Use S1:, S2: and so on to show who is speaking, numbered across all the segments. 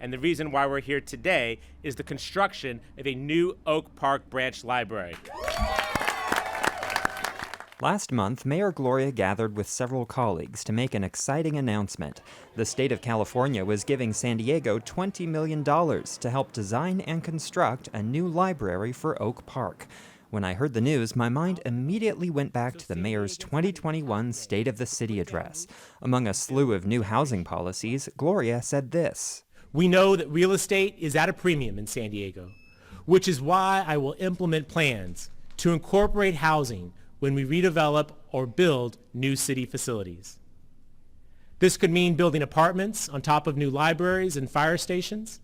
S1: And the reason why we're here today is the construction of a new Oak Park branch library.
S2: Last month, Mayor Gloria gathered with several colleagues to make an exciting announcement. The state of California was giving San Diego $20 million to help design and construct a new library for Oak Park. When I heard the news, my mind immediately went back to the mayor's 2021 State of the City address. Among a slew of new housing policies, Gloria said this:
S1: "We know that real estate is at a premium in San Diego, which is why I will implement plans to incorporate housing when we redevelop or build new city facilities. This could mean building apartments on top of new libraries and fire stations.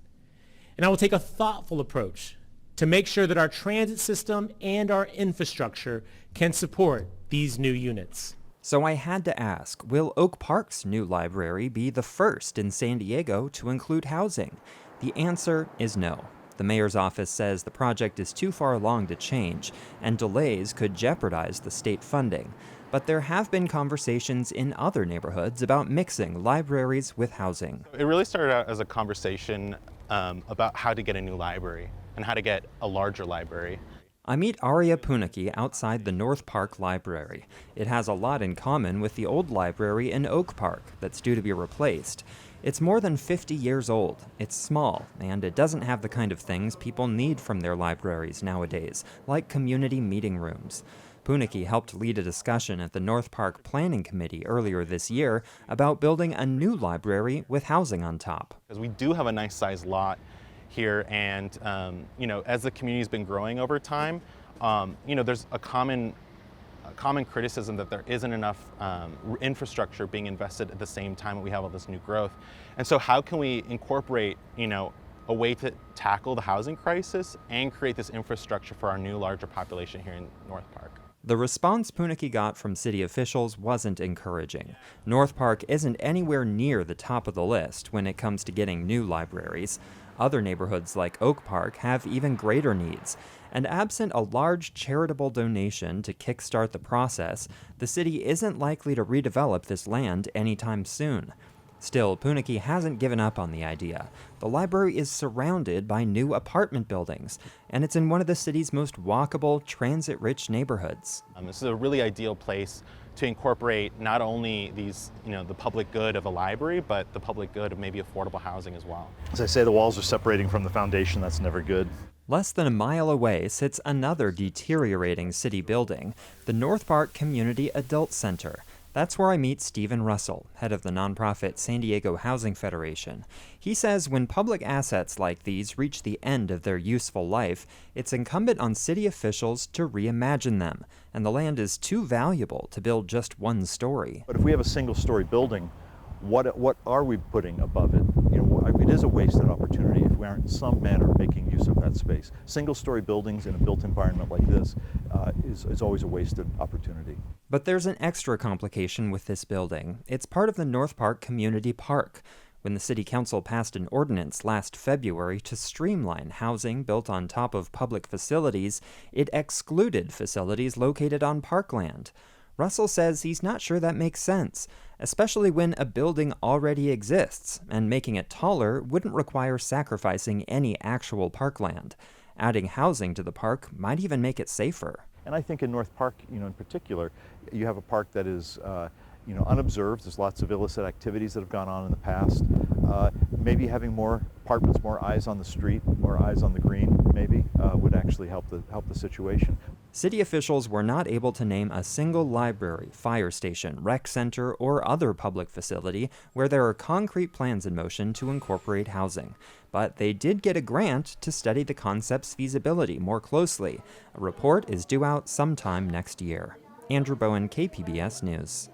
S1: And I will take a thoughtful approach to make sure that our transit system and our infrastructure can support these new units."
S2: So I had to ask, will Oak Park's new library be the first in San Diego to include housing? The answer is no. The mayor's office says the project is too far along to change, and delays could jeopardize the state funding. But there have been conversations in other neighborhoods about mixing libraries with housing.
S3: It really started out as a conversation about how to get a new library and how to get a larger library.
S2: I meet Arya Punaki outside the North Park Library. It has a lot in common with the old library in Oak Park that's due to be replaced. It's more than 50 years old, it's small, and it doesn't have the kind of things people need from their libraries nowadays, like community meeting rooms. Punaki helped lead a discussion at the North Park Planning Committee earlier this year about building a new library with housing on top.
S3: Because we do have a nice sized lot here, and as the community's been growing over time, there's a common criticism that there isn't enough infrastructure being invested at the same time that we have all this new growth. And so how can we incorporate, a way to tackle the housing crisis and create this infrastructure for our new larger population here in North Park?
S2: The response Punaki got from city officials wasn't encouraging. North Park isn't anywhere near the top of the list when it comes to getting new libraries. Other neighborhoods like Oak Park have even greater needs. And absent a large charitable donation to kickstart the process, the city isn't likely to redevelop this land anytime soon. Still, Punaki hasn't given up on the idea. The library is surrounded by new apartment buildings, and it's in one of the city's most walkable, transit-rich neighborhoods.
S3: This is a really ideal place to incorporate not only these, the public good of a library, but the public good of maybe affordable housing as well.
S4: As I say, the walls are separating from the foundation. That's never good.
S2: Less than a mile away sits another deteriorating city building, the North Park Community Adult Center. That's where I meet Stephen Russell, head of the nonprofit San Diego Housing Federation. He says when public assets like these reach the end of their useful life, it's incumbent on city officials to reimagine them, and the land is too valuable to build just one story.
S4: But if we have a single-story building, what are we putting above it? It is a wasted opportunity if we aren't in some manner making use of that space. Single-story buildings in a built environment like this is always a wasted opportunity.
S2: But there's an extra complication with this building. It's part of the North Park Community Park. When the City Council passed an ordinance last February to streamline housing built on top of public facilities, it excluded facilities located on parkland. Russell says he's not sure that makes sense, especially when a building already exists, and making it taller wouldn't require sacrificing any actual parkland. Adding housing to the park might even make it safer.
S4: And I think in North Park, in particular, you have a park that is, unobserved. There's lots of illicit activities that have gone on in the past. Maybe having more apartments, more eyes on the street, more eyes on the green, maybe would actually help the situation.
S2: City officials were not able to name a single library, fire station, rec center, or other public facility where there are concrete plans in motion to incorporate housing. But they did get a grant to study the concept's feasibility more closely. A report is due out sometime next year. Andrew Bowen, KPBS News.